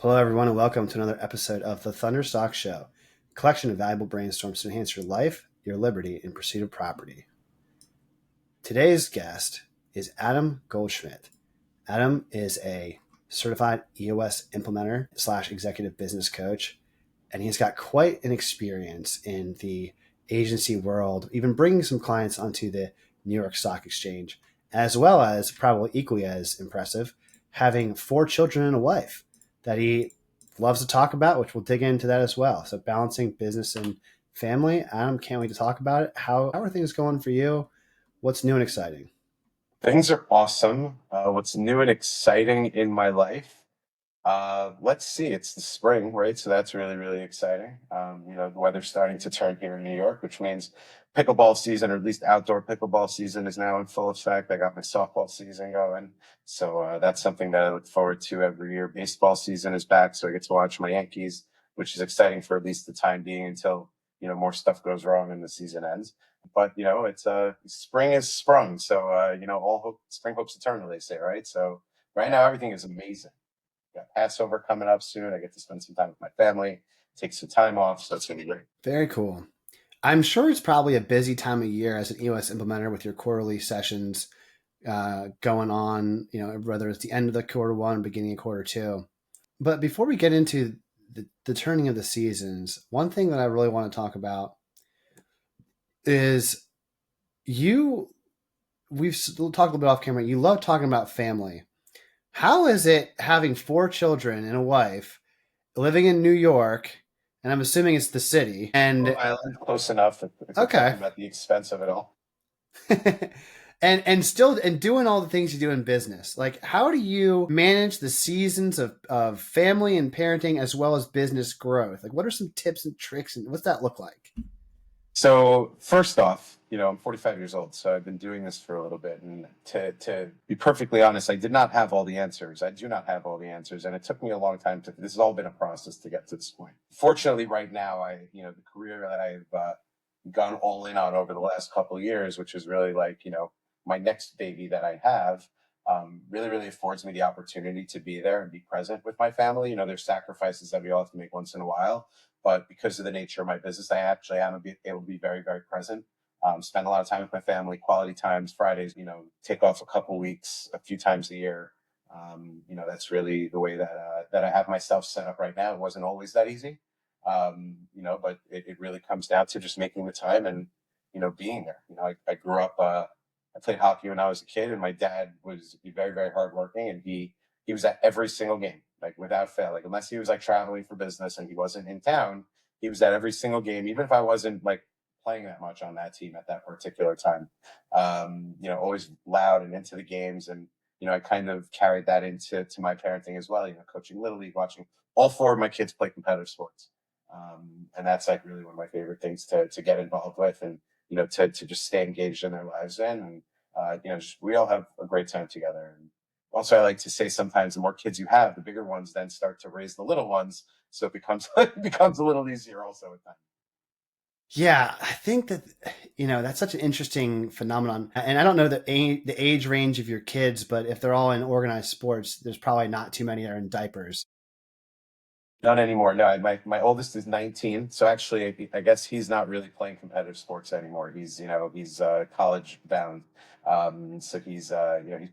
Hello, everyone, and welcome to another episode of the Thunderstock Show, a collection of valuable brainstorms to enhance your life, your liberty, and pursuit of property. Today's guest is Adam Goldschmiedt. Adam is a certified EOS implementer / executive business coach, and he's got quite an experience in the agency world, even bringing some clients onto the New York Stock Exchange, as well as, probably equally as impressive, having 4 children and a wife that he loves to talk about, which we'll dig into that as well. So balancing business and family. Adam, can't wait to talk about it. How are things going for you? What's new and exciting? Things are awesome. What's new and exciting in my life? Let's see. It's the spring, right? So that's really, really exciting. The weather's starting to turn here in New York, which means pickleball season, or at least outdoor pickleball season, is now in full effect. I got my softball season going. So that's something that I look forward to every year. Baseball season is back, so I get to watch my Yankees, which is exciting for at least the time being until, more stuff goes wrong and the season ends. But, it's spring is sprung. So, spring hopes eternal, they say, right? So right now, everything is amazing. Got Passover coming up soon. I get to spend some time with my family, take some time off. So it's going to be great. Very cool. I'm sure it's probably a busy time of year as an EOS implementer with your quarterly sessions going on, whether it's the end of the quarter one, beginning of quarter two. But before we get into the turning of the seasons, one thing that I really want to talk about is we've talked a little bit off camera. You love talking about family. How is it having 4 children and a wife living in New York? And I'm assuming it's the city. And Long Island, close enough if we're okay. talking about the expense of it all. and doing all the things you do in business. Like, how do you manage the seasons of family and parenting as well as business growth? Like, what are some tips and tricks, and what's that look like? So first off, I'm 45 years old, so I've been doing this for a little bit. And to be perfectly honest, I did not have all the answers. I do not have all the answers. And it took me a long time this has all been a process to get to this point. Fortunately, right now, the career that I've gone all in on over the last couple of years, which is really like, my next baby that I have, really, really affords me the opportunity to be there and be present with my family. There's sacrifices that we all have to make once in a while. But because of the nature of my business, I actually am able to be very, very present. Spend a lot of time with my family, quality times, Fridays, take off a couple weeks, a few times a year. That's really the way that I have myself set up right now. It wasn't always that easy, but it really comes down to just making the time and, being there. I grew up, I played hockey when I was a kid, and my dad was very, very hardworking, and he was at every single game, like without fail. Like unless he was like traveling for business and he wasn't in town, he was at every single game, even if I wasn't like playing that much on that team at that particular time. Always loud and into the games, and I kind of carried that into my parenting as well. Coaching Little League, watching all 4 of my kids play competitive sports, and that's like really one of my favorite things to get involved with, and to just stay engaged in their lives in, and we all have a great time together. And also, I like to say sometimes the more kids you have, the bigger ones then start to raise the little ones, so it becomes it becomes a little easier also with time. Yeah, I think that that's such an interesting phenomenon, and I don't know the age range of your kids, but if they're all in organized sports, there's probably not too many that are in diapers. Not anymore. No, my oldest is 19. So actually, I guess he's not really playing competitive sports anymore. He's college bound. So he's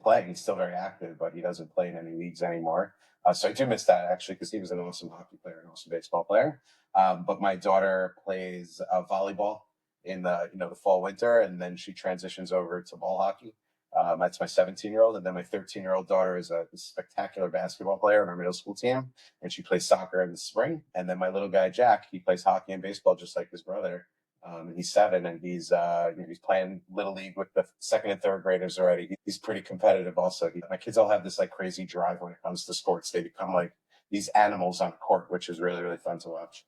playing. He's still very active, but he doesn't play in any leagues anymore. So I do miss that actually, because he was an awesome hockey player and awesome baseball player. But my daughter plays volleyball in the fall winter, and then she transitions over to ball hockey. That's my 17-year-old, and then my 13-year-old daughter is a spectacular basketball player on our middle school team, and she plays soccer in the spring. And then my little guy Jack, he plays hockey and baseball just like his brother. And he's 7, and he's playing little league with the second and third graders already. He's pretty competitive. Also, my kids all have this like crazy drive when it comes to sports. They become like these animals on court, which is really, really fun to watch.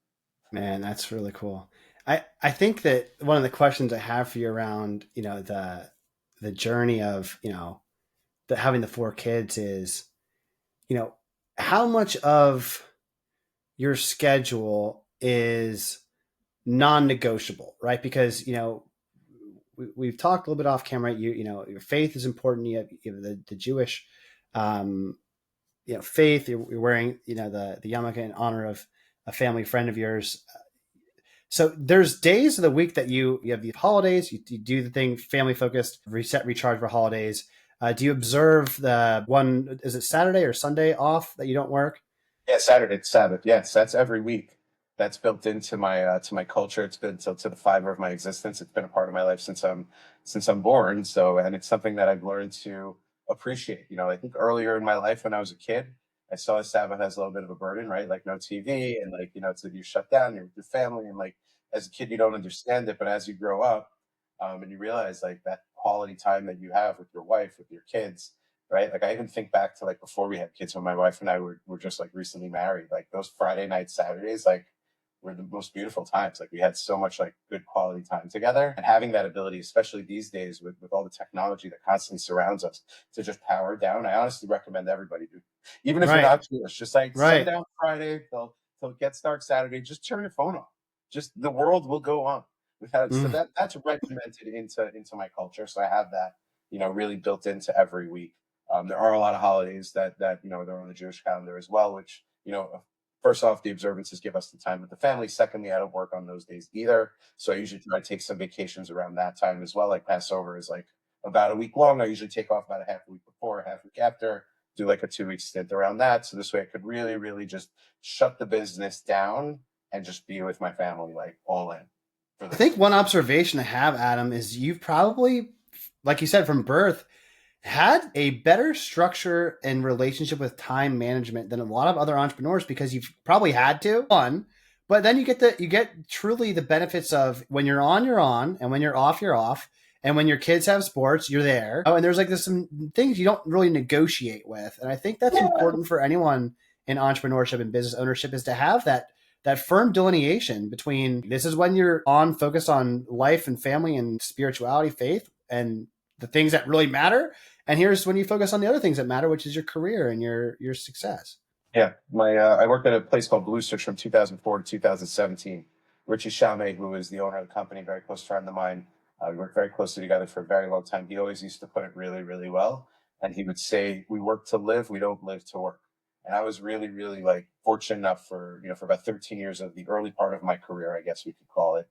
Man, that's really cool. I think that one of the questions I have for you around the journey of having the 4 kids is you know how much of your schedule is non-negotiable, right? Because we've talked a little bit off camera. Your faith is important. You have the Jewish faith. You're wearing, the yarmulke in honor of a family friend of yours. So there's days of the week that you have the holidays, you do the thing family focused, reset, recharge for holidays. Do you observe the one, is it Saturday or Sunday off that you don't work? Yeah, Saturday to Sabbath. Yes, that's every week. That's built into my culture. It's been to the fiber of my existence. It's been a part of my life since I'm born. So, and it's something that I've learned to appreciate. I think earlier in my life when I was a kid, I saw Sabbath as a little bit of a burden, right? Like no TV, and like it's like you shut down, you're with your family, and like as a kid you don't understand it, but as you grow up, and you realize like that quality time that you have with your wife, with your kids, right? Like I even think back to like before we had kids when my wife and I were just like recently married, like those Friday night Saturdays, like were the most beautiful times. Like we had so much like good quality time together, and having that ability, especially these days with all the technology that constantly surrounds us, to just power down. I honestly recommend everybody do, even if you're Right. not Jewish, just like Right. sundown Friday till it gets dark Saturday, just turn your phone off. Just the world will go on. So Mm. that's regimented into my culture. So I have that, really built into every week. There are a lot of holidays that they're on the Jewish calendar as well, which first off, the observances give us the time with the family. Secondly, I don't work on those days either, so I usually try to take some vacations around that time as well. Like Passover is like about a week long. I usually take off about a half a week before, a half week after, do like a 2 week stint around that. So this way, I could really, really just shut the business down and just be with my family, like all in for I those think one days. observation I have, Adam, is you've probably, like you said, from birth, had a better structure and relationship with time management than a lot of other entrepreneurs because you've probably had to one, but then you get truly the benefits of when you're on, and when you're off, and when your kids have sports, you're there. Oh, and there's some things you don't really negotiate with, and I think that's important for anyone in entrepreneurship and business ownership is to have that firm delineation between this is when you're on focused on life and family and spirituality, faith, and the things that really matter, and here's when you focus on the other things that matter, which is your career and your success. Yeah, my I worked at a place called Blue Switch from 2004 to 2017. Richie Chalme, who is the owner of the company, very close friend of mine. We worked very closely together for a very long time. He always used to put it really, really well, and he would say, "We work to live, we don't live to work." And I was really, really like fortunate enough for about 13 years of the early part of my career, I guess we could call it,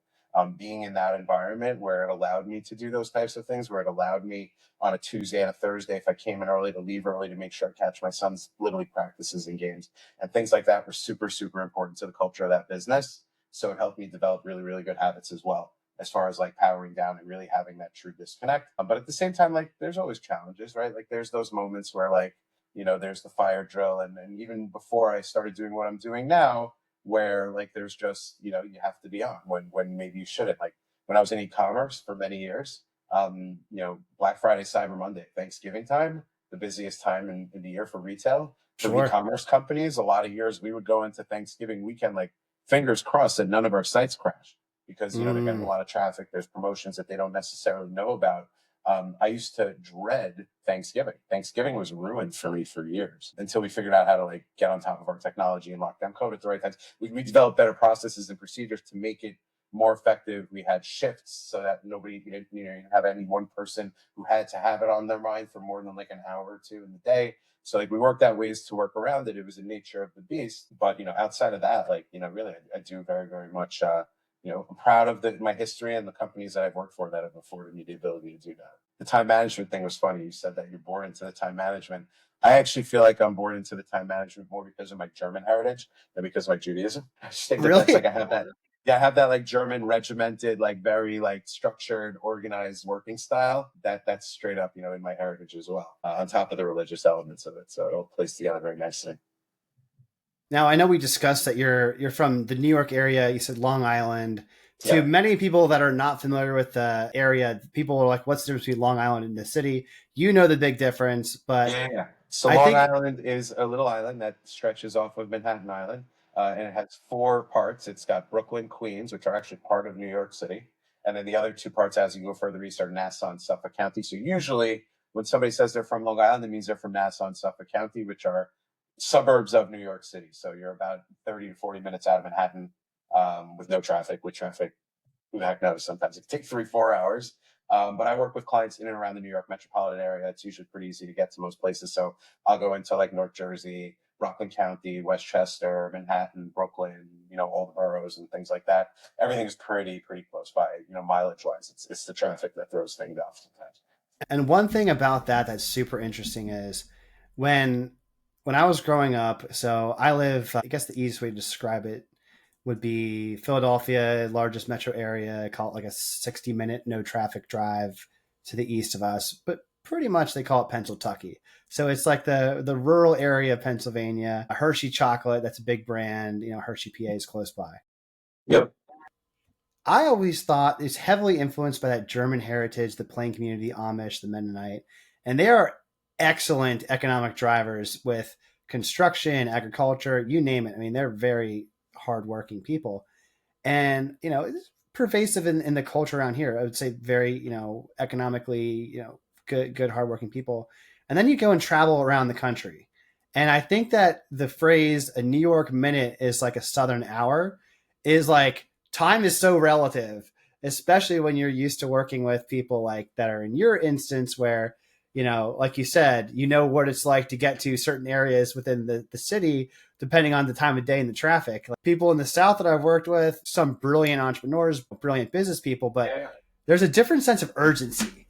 being in that environment where it allowed me to do those types of things, where it allowed me on a Tuesday and a Thursday, if I came in early, to leave early to make sure I catch my son's little league practices and games, and things like that were super, super important to the culture of that business. So it helped me develop really, really good habits as well, as far as like powering down and really having that true disconnect. But at the same time, like there's always challenges, right? Like there's those moments where like, there's the fire drill. And even before I started doing what I'm doing now, where like there's just, you have to be on when maybe you shouldn't. Like when I was in e-commerce for many years, Black Friday, Cyber Monday, Thanksgiving time, the busiest time in the year for retail. For Sure. e-commerce companies, a lot of years we would go into Thanksgiving weekend, like fingers crossed that none of our sites crash because, they're getting a Mm. lot of traffic. There's promotions that they don't necessarily know about. I used to dread Thanksgiving. Thanksgiving was ruined for me for years until we figured out how to like get on top of our technology and lock down code at the right times. We developed better processes and procedures to make it more effective. We had shifts so that nobody, you didn't have any one person who had to have it on their mind for more than like an hour or two in the day. So like we worked out ways to work around it. It was the nature of the beast. But outside of that, like really, I do very, very much. I'm proud of my history and the companies that I've worked for that have afforded me the ability to do that. The time management thing was funny. You said that you're born into the time management. I actually feel like I'm born into the time management more because of my German heritage than because of my Judaism. I just think that that's like Really? I have that. Yeah, I have that like German regimented, like very like structured, organized working style. That's straight up, in my heritage as well. On top of the religious elements of it, so it all plays together very nicely. Now I know we discussed that you're from the New York area. You said Long Island. To Yeah. many people that are not familiar with the area, people are like, "What's the difference between Long Island and the city?" You know the big difference, but Yeah. So I Long think Island is a little island that stretches off of Manhattan Island, and it has four parts. It's got Brooklyn, Queens, which are actually part of New York City, and then the other two parts, as you go further east, are Nassau and Suffolk County. So usually, when somebody says they're from Long Island, that means they're from Nassau and Suffolk County, which are suburbs of New York City. So you're about 30 to 40 minutes out of Manhattan, with no traffic. With traffic, who the heck knows? Sometimes it can take 3, 4 hours. But I work with clients in and around the New York metropolitan area. It's usually pretty easy to get to most places. So I'll go into like North Jersey, Rockland County, Westchester, Manhattan, Brooklyn, all the boroughs and things like that. Everything's pretty close by, mileage wise. It's the traffic that throws things off sometimes. And one thing about that that's super interesting is when I was growing up, so I live, I guess the easiest way to describe it would be Philadelphia, largest metro area, call it like a 60-minute no traffic drive to the east of us, but pretty much they call it Pennsyltucky. So it's like the rural area of Pennsylvania. A Hershey chocolate, that's a big brand, Hershey PA is close by. Yep. I always thought it's heavily influenced by that German heritage, the Plain community, Amish, the Mennonite, and they are excellent economic drivers with construction, agriculture, you name it. I mean, they're very hardworking people, and it's pervasive in the culture around here. I would say very economically good hardworking people. And then you go and travel around the country, and I think that the phrase "a New York minute is like a Southern hour" is like time is so relative, especially when you're used to working with people like that are in your instance where, like you said, what it's like to get to certain areas within the city, depending on the time of day and the traffic. Like people in the South that I've worked with, some brilliant entrepreneurs, brilliant business people, but there's a different sense of urgency.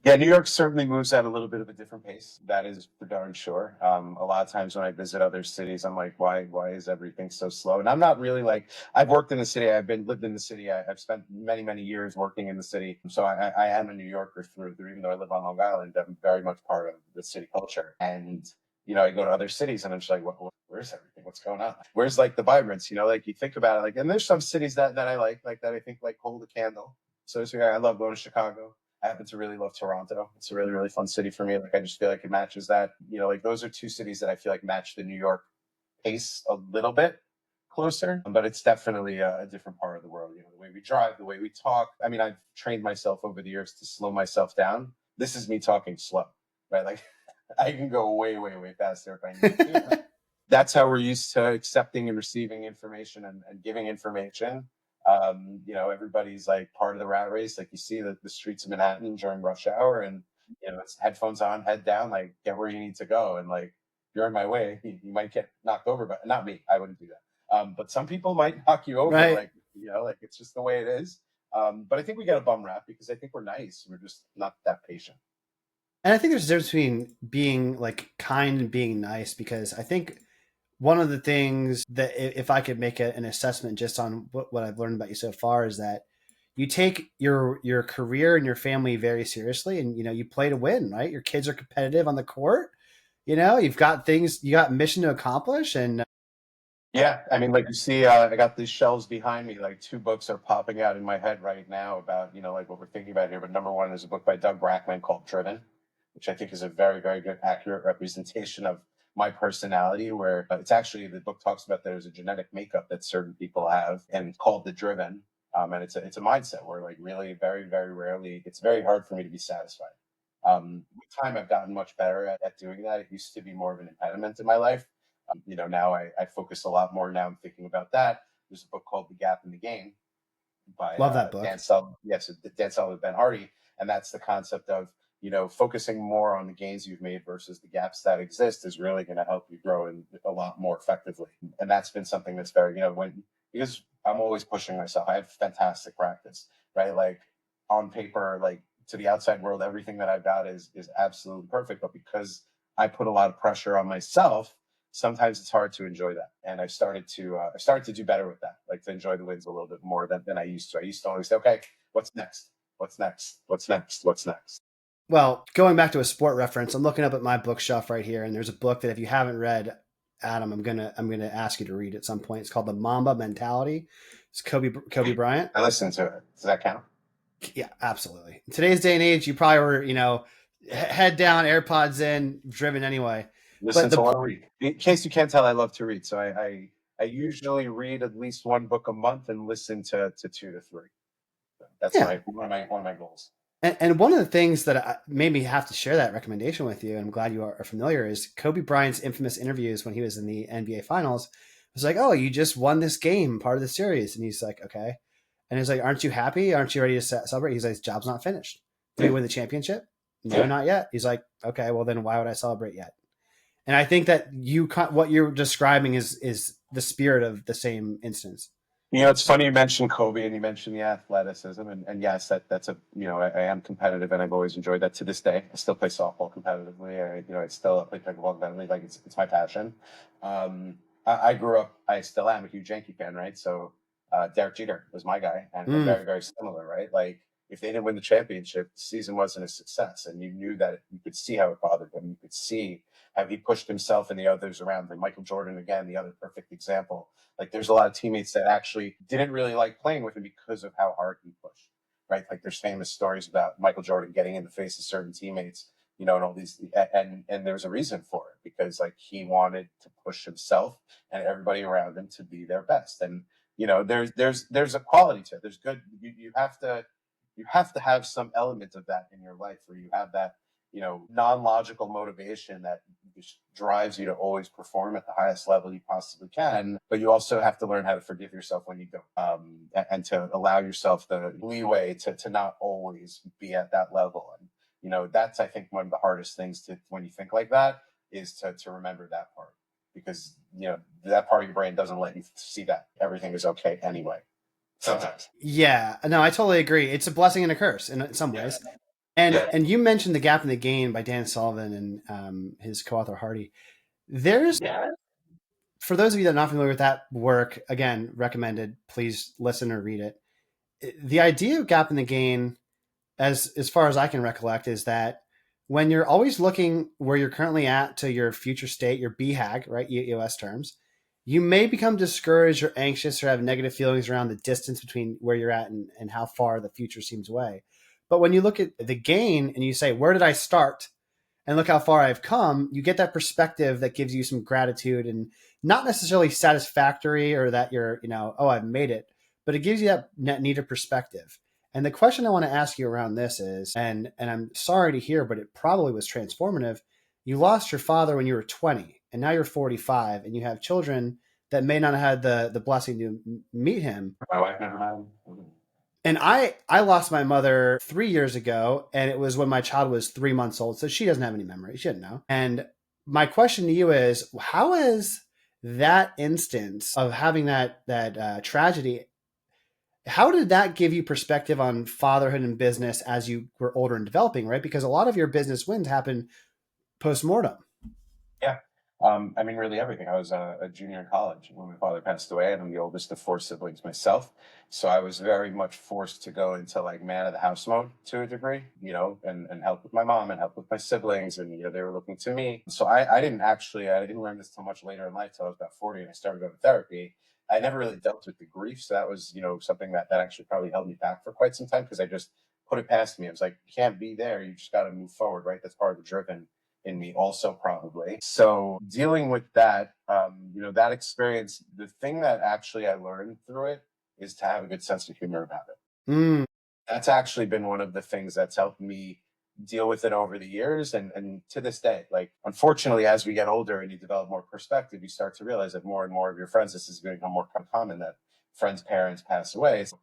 Yeah, New York certainly moves at a little bit of a different pace. That is for darn sure. A lot of times when I visit other cities, I'm like, why is everything so slow? And I'm not really like, I've worked in the city, lived in the city, I've spent many years working in the city. So I am a New Yorker through, even though I live on Long Island, I'm very much part of the city culture. And I go to other cities and I'm just like, where's everything? What's going on? Where's like the vibrance? Like you think about it, like, and there's some cities that I like that I think like hold a candle. So I love going to Chicago. I happen to really love Toronto. It's a really fun city for me. Like I just feel like it matches that. Like those are two cities that I feel like match the New York pace a little bit closer, but it's definitely a different part of the world. The way we drive, the way we talk. I mean, I've trained myself over the years to slow myself down. This is me talking slow, right? Like I can go way faster if I need to. That's how we're used to accepting and receiving information and giving information. Everybody's like part of the rat race. Like you see the streets of Manhattan during rush hour and, it's headphones on, head down, like get where you need to go. And like, if you're in my way, you might get knocked over, but not me. I wouldn't do that. But some people might knock you over. Right. Like, like it's just the way it is. But I think we get a bum rap because I think we're nice. We're just not that patient. And I think there's a difference between being like kind and being nice, because I think one of the things that if I could make an assessment just on what I've learned about you so far is that you take your career and your family very seriously, and you play to win, right? Your kids are competitive on the court. You've got things, you got mission to accomplish, and Yeah, I mean, like you see, I got these shelves behind me. Like two books are popping out in my head right now about like what we're thinking about here. But number one is a book by Doug Brackman called Driven, which I think is a very good, accurate representation of my personality. Where it's actually the book talks about there's a genetic makeup that certain people have, and called the Driven. And it's a mindset where like really very rarely it's very hard for me to be satisfied. With time, I've gotten much better at doing that. It used to be more of an impediment in my life. Now I focus a lot more now. I'm thinking about that. There's a book called The Gap in the Game by love that book. Dan Sullivan. Yes, Dan Sullivan, Ben Hardy, and that's the concept of focusing more on the gains you've made versus the gaps that exist is really going to help you grow in a lot more effectively. And that's been something that's very because I'm always pushing myself. I have fantastic practice, right? Like on paper, like to the outside world, everything that I've got is absolutely perfect. But because I put a lot of pressure on myself, sometimes it's hard to enjoy that. And I've started to do better with that, like to enjoy the wins a little bit more than I used to. I used to always say, okay, what's next? What's next? What's next? What's next? Well, going back to a sport reference, I'm looking up at my bookshelf right here, and there's a book that if you haven't read, Adam, I'm gonna ask you to read at some point. It's called The Mamba Mentality. It's Kobe Bryant. I listened to it. Does that count? Yeah, absolutely. In today's day and age, you probably were, head down, AirPods in, driven anyway. Listen to one read. In case you can't tell, I love to read. So I usually read at least one book a month and listen to 2 to 3. That's one of my goals. And one of the things that made me have to share that recommendation with you, and I'm glad you are familiar, is Kobe Bryant's infamous interviews when he was in the NBA Finals. It was like, oh, you just won this game, part of the series. And he's like, okay. And he's like, aren't you happy? Aren't you ready to celebrate? He's like, job's not finished. Did we win the championship? No, not yet. He's like, okay, well then why would I celebrate yet? And I think that what you're describing is the spirit of the same instance. It's funny you mentioned Kobe and you mentioned the athleticism, and yes, that's a I am competitive and I've always enjoyed that to this day. I still play softball competitively. I still play pickleball competitively. Like it's my passion. I grew up. I still am a huge Yankee fan, right? So Derek Jeter was my guy, and very very similar, right? Like if they didn't win the championship, the season wasn't a success, and you knew that you could see how it bothered him. You could see how he pushed himself and the others around him. Michael Jordan again, the other perfect example. Like there's a lot of teammates that actually didn't really like playing with him because of how hard he pushed, right? Like there's famous stories about Michael Jordan getting in the face of certain teammates, and all these, and there's a reason for it because like he wanted to push himself and everybody around him to be their best. And there's a quality to it. There's good. You have to have some element of that in your life where you have that non-logical motivation that just drives you to always perform at the highest level you possibly can. But you also have to learn how to forgive yourself when you don't, and to allow yourself the leeway to not always be at that level. And that's I think one of the hardest things to when you think like that is to remember that part because that part of your brain doesn't let you see that everything is okay anyway. Sometimes. Yeah, no, I totally agree. It's a blessing and a curse in some ways. And you mentioned The Gap in the Gain by Dan Sullivan and his co-author Hardy. There's for those of you that are not familiar with that work, again, recommended. Please listen or read it. The idea of Gap in the Gain, as far as I can recollect, is that when you're always looking where you're currently at to your future state, your BHAG, right, EOS terms, you may become discouraged or anxious or have negative feelings around the distance between where you're at and how far the future seems away. But when you look at the gain and you say, where did I start? And look how far I've come, you get that perspective that gives you some gratitude and not necessarily satisfactory or that you're, oh, I've made it, but it gives you that neater perspective. And the question I want to ask you around this is, and I'm sorry to hear, but it probably was transformative. You lost your father when you were 20, and now you're 45, and you have children that may not have had the blessing to meet him. My wife never met him. And I lost my mother 3 years ago, and it was when my child was 3 months old, so she doesn't have any memory. She didn't know. And my question to you is, how is that instance of having that tragedy? How did that give you perspective on fatherhood and business as you were older and developing, right? Because a lot of your business wins happen post-mortem. Yeah. Really everything. I was a junior in college when my father passed away, and I'm the oldest of four siblings myself. So I was very much forced to go into like man of the house mode to a degree, and help with my mom and help with my siblings. And, they were looking to me. So I didn't learn this till much later in life, till I was about 40 and I started going to therapy. I never really dealt with the grief. So that was, something that actually probably held me back for quite some time because I just put it past me. I was like, you can't be there. You just got to move forward, right? That's part of the driven in me also probably. So dealing with that, that experience, the thing that actually I learned through it is to have a good sense of humor about it. Mm. That's actually been one of the things that's helped me deal with it over the years. And to this day, like, unfortunately, as we get older and you develop more perspective, you start to realize that more and more of your friends, this is going to become more common that friends' parents pass away. So,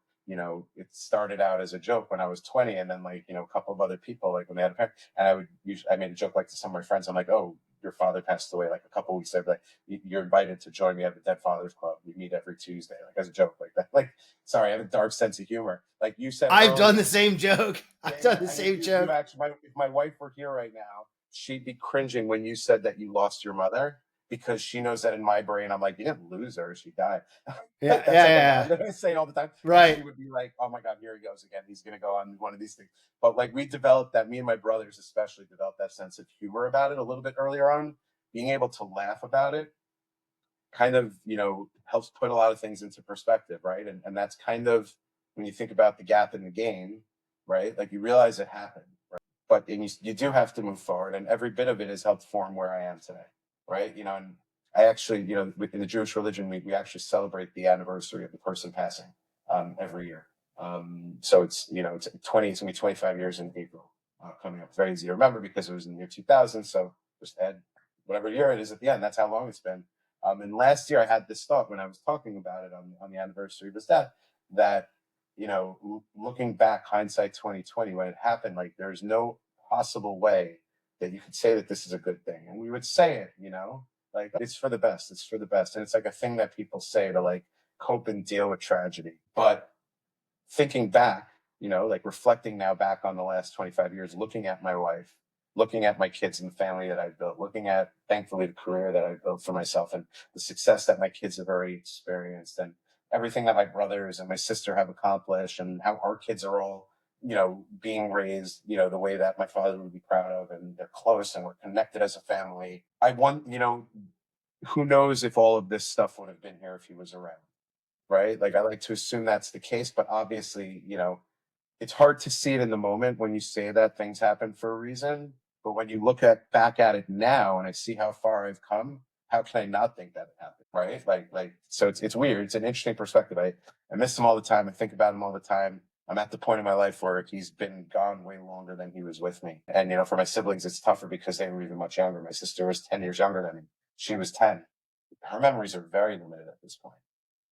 it started out as a joke when I was 20, and then like, a couple of other people, like when they had a parent, and I made a joke like to some of my friends. I'm like, oh, your father passed away like a couple of weeks later. Like, you're invited to join me at the Dead Fathers Club. We meet every Tuesday, like as a joke like that. Like, sorry, I have a dark sense of humor. Like you said, I've earlier, done the same joke. I've done the same joke. actually, if my wife were here right now, she'd be cringing when you said that you lost your mother because she knows that in my brain, I'm like, you didn't lose her, she died. Yeah, That's yeah. that I say all the time. Right. And she would be like, oh my God, here he goes again. He's going to go on one of these things. But like we developed that, me and my brothers especially developed that sense of humor about it a little bit earlier on. Being able to laugh about it kind of, helps put a lot of things into perspective, right? And that's kind of when you think about the gap in the game, right? Like you realize it happened, right? But you do have to move forward, and every bit of it has helped form where I am today, right? And I actually, within the Jewish religion, we actually celebrate the anniversary of the person passing every year. So it's 20, it's gonna be 25 years in April coming up. It's very easy to remember because it was in the year 2000. So just add whatever year it is at the end. That's how long it's been. And last year I had this thought when I was talking about it on the anniversary of his death that, looking back, hindsight 2020, when it happened, like there's no possible way that you could say that this is a good thing. And we would say it, like it's for the best, it's for the best. And it's like a thing that people say to like cope and deal with tragedy. But thinking back, like reflecting now back on the last 25 years, looking at my wife, looking at my kids and the family that I built, looking at, thankfully, the career that I built for myself and the success that my kids have already experienced and everything that my brothers and my sister have accomplished and how our kids are all, being raised, the way that my father would be proud of, and they're close and we're connected as a family. I want, who knows if all of this stuff would have been here if he was around, right? Like I like to assume that's the case, but obviously, it's hard to see it in the moment when you say that things happen for a reason. But when you look back at it now and I see how far I've come, how can I not think that it happened? Right? So it's weird. It's an interesting perspective. I miss him all the time. I think about him all the time. I'm at the point in my life where he's been gone way longer than he was with me. And, for my siblings, it's tougher because they were even much younger. My sister was 10 years younger than me. She was 10. Her memories are very limited at this point,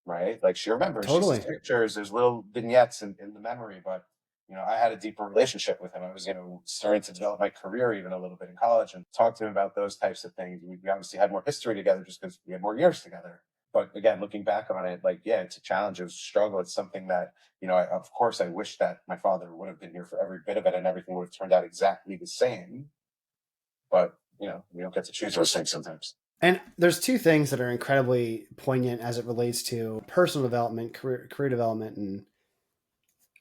right? Like she remembers, she sees Totally. pictures, there's little vignettes in the memory, but I had a deeper relationship with him. I was, starting to develop my career even a little bit in college and talk to him about those types of things. We obviously had more history together just because we had more years together. But again, looking back on it, like, yeah, it's a challenge, it's a struggle. It's something that, of course, I wish that my father would have been here for every bit of it and everything would have turned out exactly the same. But, we don't get to choose those things sometimes. And there's two things that are incredibly poignant as it relates to personal development, career development, and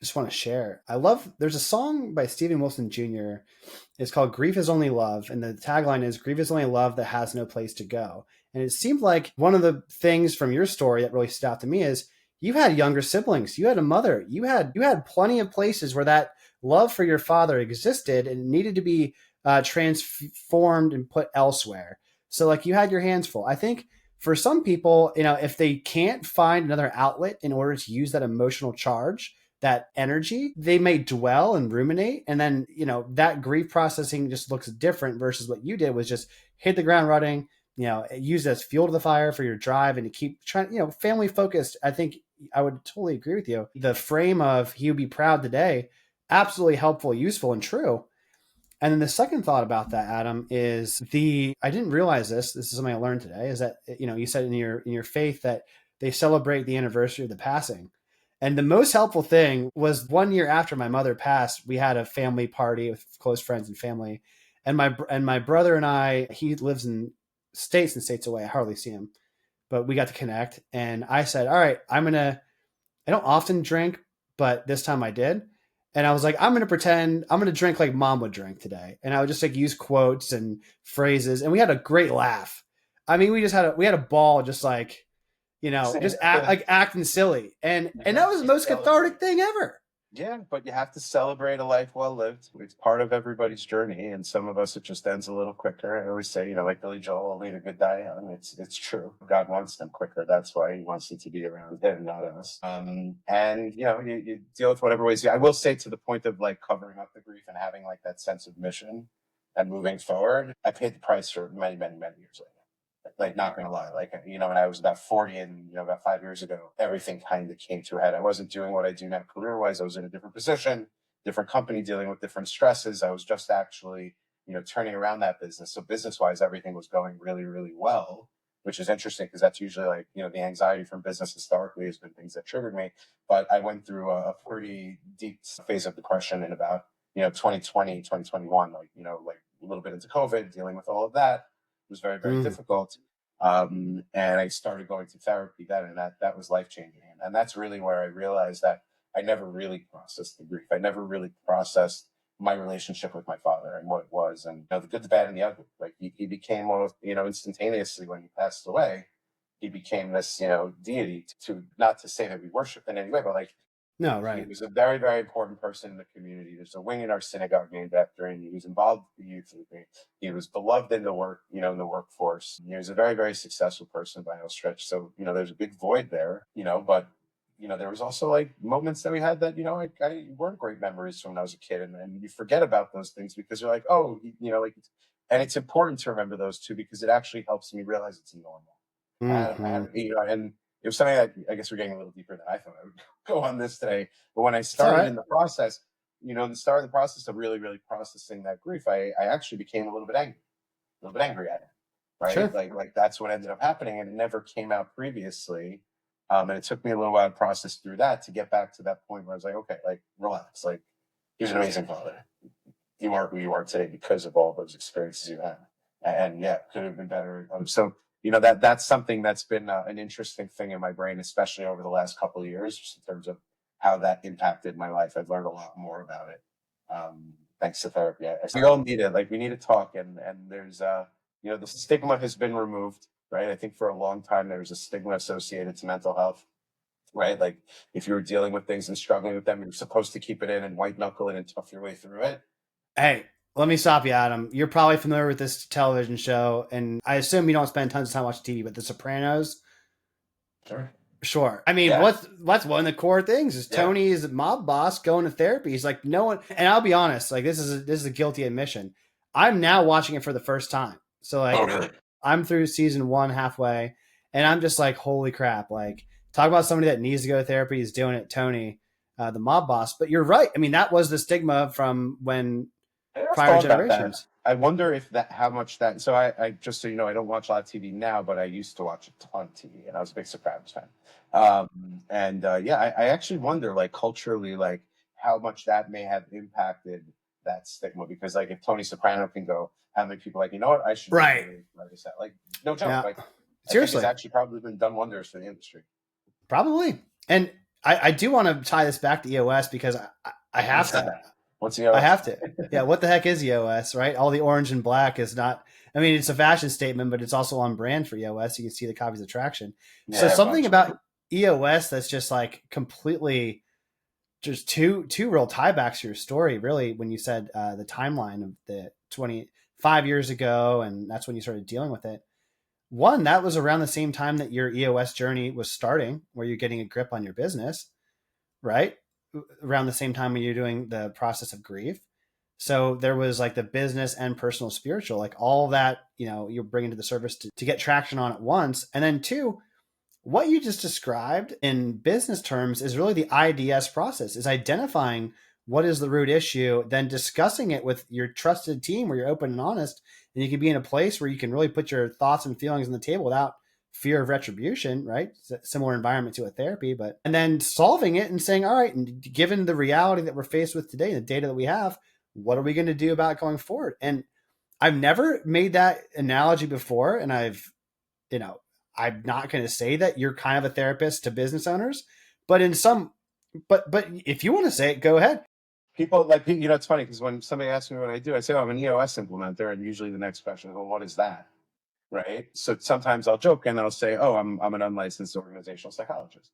just want to share. There's a song by Steven Wilson Jr. It's called Grief is Only Love. And the tagline is Grief is only love that has no place to go. And it seemed like one of the things from your story that really stood out to me is you had younger siblings, you had a mother, you had plenty of places where that love for your father existed and needed to be transformed and put elsewhere. So like you had your hands full. I think for some people, if they can't find another outlet in order to use that emotional charge, that energy, they may dwell and ruminate. And then, that grief processing just looks different versus what you did was just hit the ground running, use it as fuel to the fire for your drive and to keep trying, family focused. I think I would totally agree with you. The frame of he would be proud today, absolutely helpful, useful, and true. And then the second thought about that, Adam, is I didn't realize this is something I learned today, is that, you said in your faith that they celebrate the anniversary of the passing. And the most helpful thing was 1 year after my mother passed, we had a family party with close friends and family. And my brother and I, he lives in states and states away. I hardly see him, but we got to connect. And I said, all right, I don't often drink, but this time I did. And I was like, I'm going to pretend I'm going to drink like mom would drink today. And I would just like use quotes and phrases. And we had a great laugh. I mean, we had a ball just like, just acting silly. And that was the most cathartic thing ever. Yeah, but you have to celebrate a life well lived. It's part of everybody's journey, and some of us it just ends a little quicker. I always say, like Billy Joel, "Only the good die young." It's true. God wants them quicker. That's why He wants it to be around Him, not us. And you deal with whatever ways. I will say, to the point of like covering up the grief and having like that sense of mission and moving forward, I paid the price for many, many, many years later. Like, not gonna lie, like, when I was about 40 and, about 5 years ago, everything kind of came to a head. I wasn't doing what I do now career wise. I was in a different position, different company, dealing with different stresses. I was just actually, turning around that business. So business wise, everything was going really, really well, which is interesting because that's usually like, the anxiety from business historically has been things that triggered me. But I went through a pretty deep phase of depression in about, 2020, 2021, like, like a little bit into COVID, dealing with all of that. It was very, very difficult. And I started going to therapy then, and that was life changing. And that's really where I realized that I never really processed the grief. I never really processed my relationship with my father and what it was, and the good, the bad, and the ugly. Like he became one of, instantaneously when he passed away, he became this, deity to not to say that we worship in any way, but like No, he right. was a very, very important person in the community. There's a wing in our synagogue named after him. He was involved with the youth. He was beloved in the in the workforce. He was a very, very successful person by no stretch. So, there's a big void there, but, there was also like moments that we had that, I weren't great memories from when I was a kid. And you forget about those things because you're like, oh, like, and it's important to remember those too, because it actually helps me realize it's normal. I had, Mm-hmm. and it was something that I guess we're getting a little deeper than I thought I would go on this today. But when I It's all started right. in the process, in the start of the process of really, really processing that grief, I actually became a little bit angry at it, right? Sure. Like that's what ended up happening, and it never came out previously. And it took me a little while to process through that to get back to that point where I was like, okay, like relax, like he was an amazing father. You are who you are today because of all those experiences you had, and yeah, could have been better. So that's something that's been an interesting thing in my brain, especially over the last couple of years, just in terms of how that impacted my life. I've learned a lot more about it, thanks to therapy. We all need it. Like we need to talk, and there's the stigma has been removed, right? I think for a long time there was a stigma associated to mental health, right? Like if you were dealing with things and struggling with them, you're supposed to keep it in and white knuckle it and tough your way through it. Hey, let me stop you, Adam. You're probably familiar with this television show, and I assume you don't spend tons of time watching TV, but The Sopranos. Sure. Sure. I mean, Yeah. what's one of the core things is Yeah. Tony is a mob boss going to therapy. He's like, no one, and I'll be honest, like this is a guilty admission. I'm now watching it for the first time. So like Oh, really? I'm through season 1 halfway, and I'm just like, holy crap! Like, talk about somebody that needs to go to therapy. He's doing it, Tony, the mob boss. But you're right. I mean, that was the stigma from when I never prior thought about that. generations. I wonder if that, how much that, so I just so you know, I don't watch a lot of TV now, but I used to watch a ton of TV and I was a big Sopranos fan. And yeah, I actually wonder, like, culturally, like, how much that may have impacted that stigma. Because, like, if Tony Soprano can go, how many people, like, you know what, I should Right. really write this out? Like, no joke. Yeah. Like, I think it's Seriously, actually probably been done wonders for the industry. probably. And I do want to tie this back to EOS because I have What's to. that? What's I EOS? have to. Yeah, what the heck is EOS, right? All the orange and black is not, I mean, it's a fashion statement, but it's also on brand for EOS. You can see the copies of traction. So Yeah, a something bunch of them. about EOS that's just like completely just two real tiebacks to your story, really, when you said the timeline of the 25 years ago, and that's when you started dealing with it. One, that was around the same time that your EOS journey was starting, where you're getting a grip on your business, right? Around the same time when you're doing the process of grief. So there was like the business and personal spiritual, like all that, you're bringing to the surface to get traction on at once. And then two, what you just described in business terms is really the IDS process, is identifying what is the root issue, then discussing it with your trusted team where you're open and honest, and you can be in a place where you can really put your thoughts and feelings on the table without fear of retribution, right? It's a similar environment to a therapy, but and then solving it and saying, all right, and given the reality that we're faced with today, the data that we have, what are we going to do about it going forward? And I've never made that analogy before, and you know, I'm not going to say that you're kind of a therapist to business owners, but in some, but if you want to say it, go ahead. People like, it's funny because when somebody asks me what I do, I say, oh, I'm an EOS implementer. And usually the next question is, well, what is that? Right. So sometimes I'll joke and I'll say, oh, I'm an unlicensed organizational psychologist.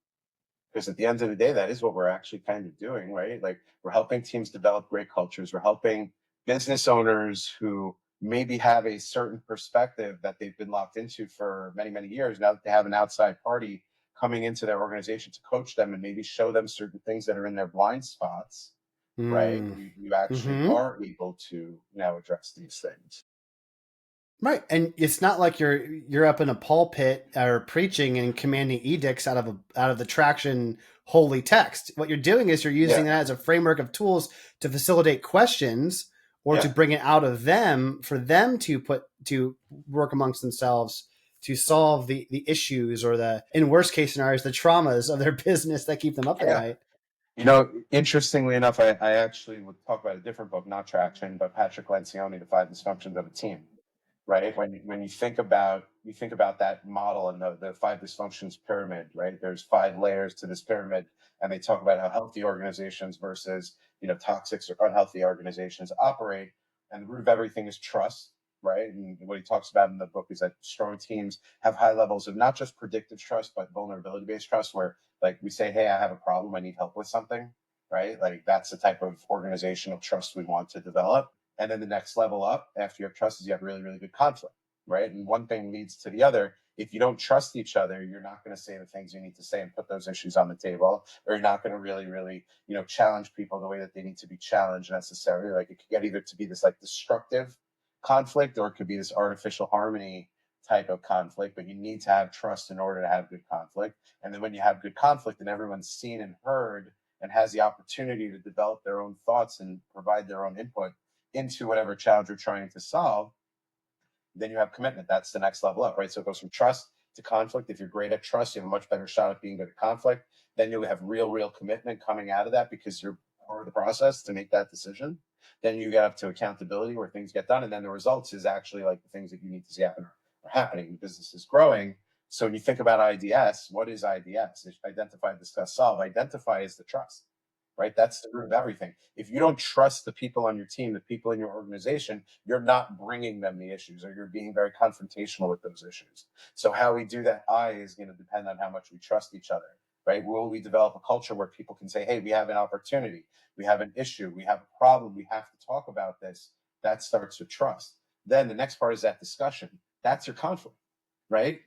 Because at the end of the day, that is what we're actually kind of doing, right? Like we're helping teams develop great cultures. We're helping business owners who maybe have a certain perspective that they've been locked into for many, many years. Now that they have an outside party coming into their organization to coach them and maybe show them certain things that are in their blind spots, right? Mm. You actually Mm-hmm. are able to now address these things. Right, and it's not like you're up in a pulpit or preaching and commanding edicts out of the traction holy text. What you're doing is you're Yeah, using that as a framework of tools to facilitate questions or to yeah, bring it out of them for them to work amongst themselves to solve the issues or the, in worst case scenarios, the traumas of their business that keep them up at yeah. night. Interestingly enough, I actually would talk about a different book, not Traction, but Patrick Lencioni, The Five Dysfunctions of a Team. Right? When you think about that model and the five dysfunctions pyramid, right? There's five layers to this pyramid, and they talk about how healthy organizations versus toxic or unhealthy organizations operate. And the root of everything is trust, right? And what he talks about in the book is that strong teams have high levels of not just predictive trust, but vulnerability based trust, where like we say, hey, I have a problem, I need help with something, right? Like that's the type of organizational trust we want to develop. And then the next level up after you have trust is you have really, really good conflict, right? And one thing leads to the other. If you don't trust each other, you're not going to say the things you need to say and put those issues on the table, or you're not going to really, really, challenge people the way that they need to be challenged necessarily. Like it could get either to be this like destructive conflict, or it could be this artificial harmony type of conflict, but you need to have trust in order to have good conflict. And then when you have good conflict and everyone's seen and heard and has the opportunity to develop their own thoughts and provide their own input into whatever challenge you're trying to solve, then you have commitment. That's the next level up, right? So it goes from trust to conflict. If you're great at trust, you have a much better shot at being good at conflict. Then you'll have real commitment coming out of that because you're part of the process to make that decision. Then you get up to accountability where things get done. And then the results is actually like the things that you need to see happen are happening. The business is growing. So when you think about IDS, what is IDS? It's identify, discuss, solve. Identify is the trust, right? That's the root of everything. If you don't trust the people on your team, the people in your organization, you're not bringing them the issues, or you're being very confrontational with those issues. So how we do that I is going to depend on how much we trust each other, right? Will we develop a culture where people can say, hey, we have an opportunity, we have an issue, we have a problem, we have to talk about this? That starts with trust. Then the next part is that discussion. That's your conflict, right?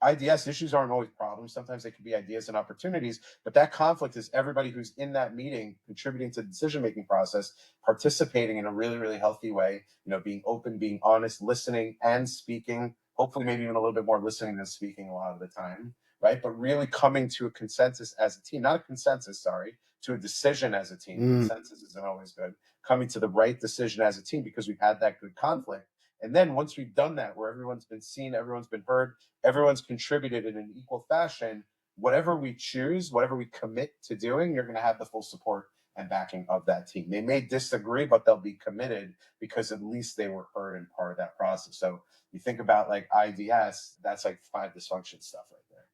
IDS issues aren't always problems. Sometimes they can be ideas and opportunities, but that conflict is everybody who's in that meeting contributing to the decision-making process, participating in a really healthy way, being open, being honest, listening and speaking, hopefully maybe even a little bit more listening than speaking a lot of the time, right? But really coming to a consensus as a team, not a consensus, sorry, to a decision as a team. Consensus isn't always good. Coming to the right decision as a team because we've had that good conflict. And then once we've done that, where everyone's been seen, everyone's been heard, everyone's contributed in an equal fashion, whatever we choose, whatever we commit to doing, you're going to have the full support and backing of that team. They may disagree, but they'll be committed because at least they were heard and part of that process. So you think about like IDS, that's like 5 dysfunction stuff right there.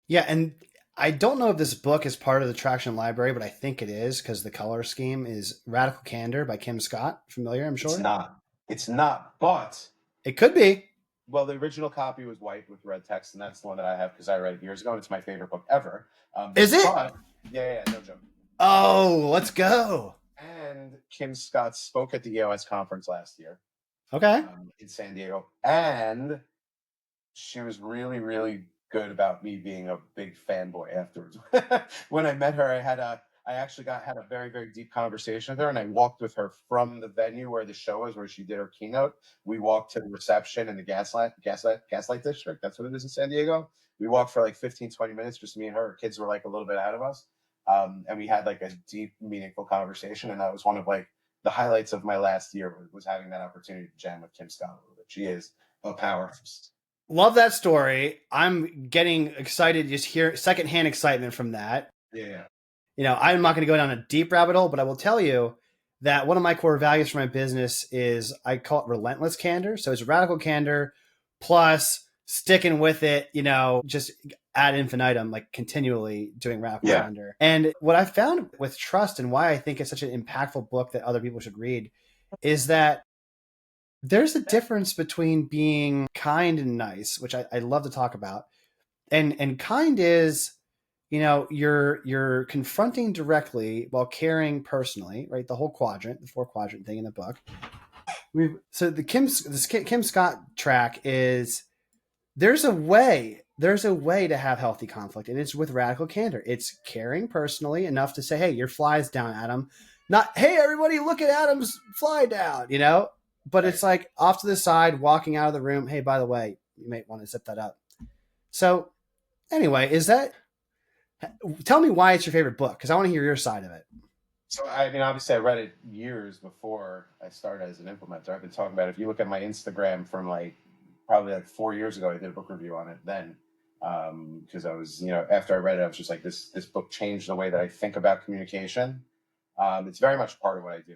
Yeah. And I don't know if this book is part of the Traction library, but I think it is because the color scheme is Radical Candor by Kim Scott. Familiar, I'm sure? It's not, but it could be. Well, the original copy was white with red text, and that's the one that I have because I read it years ago. And it's my favorite book ever. Is it? Yeah, no joke. Oh, let's go. And Kim Scott spoke at the EOS conference last year. Okay. In San Diego. And she was really good about me being a big fanboy afterwards. When I met her, I actually had a very deep conversation with her, and I walked with her from the venue where the show was, where she did her keynote. We walked to the reception in the Gaslight District. That's what it is in San Diego. We walked for like 15-20 minutes, just me and her. Her kids were like a little bit ahead of us. And we had like a deep, meaningful conversation. And that was one of like the highlights of my last year was having that opportunity to jam with Kim Scott a little bit. She is a powerhouse. Love that story. I'm getting excited just hear secondhand excitement from that. Yeah. I'm not going to go down a deep rabbit hole, but I will tell you that one of my core values for my business is I call it relentless candor. So it's radical candor plus sticking with it, just ad infinitum, like continually doing radical candor. And what I found with trust and why I think it's such an impactful book that other people should read is that there's a difference between being kind and nice, which I love to talk about. And kind is, you're confronting directly while caring personally, right? The whole quadrant, the 4-quadrant thing in the book. So the Kim Scott track is there's a way to have healthy conflict, and it's with radical candor. It's caring personally enough to say, hey, your fly's down, Adam. Not, hey, everybody, look at Adam's fly down, But it's like off to the side, walking out of the room. Hey, by the way, you might want to zip that up. So anyway, tell me why it's your favorite book, because I want to hear your side of it. So, I mean, obviously I read it years before I started as an implementer. I've been talking about it. If you look at my Instagram from probably 4 years ago, I did a book review on it then. Because I was, after I read it, I was just like, this book changed the way that I think about communication. It's very much part of what I do.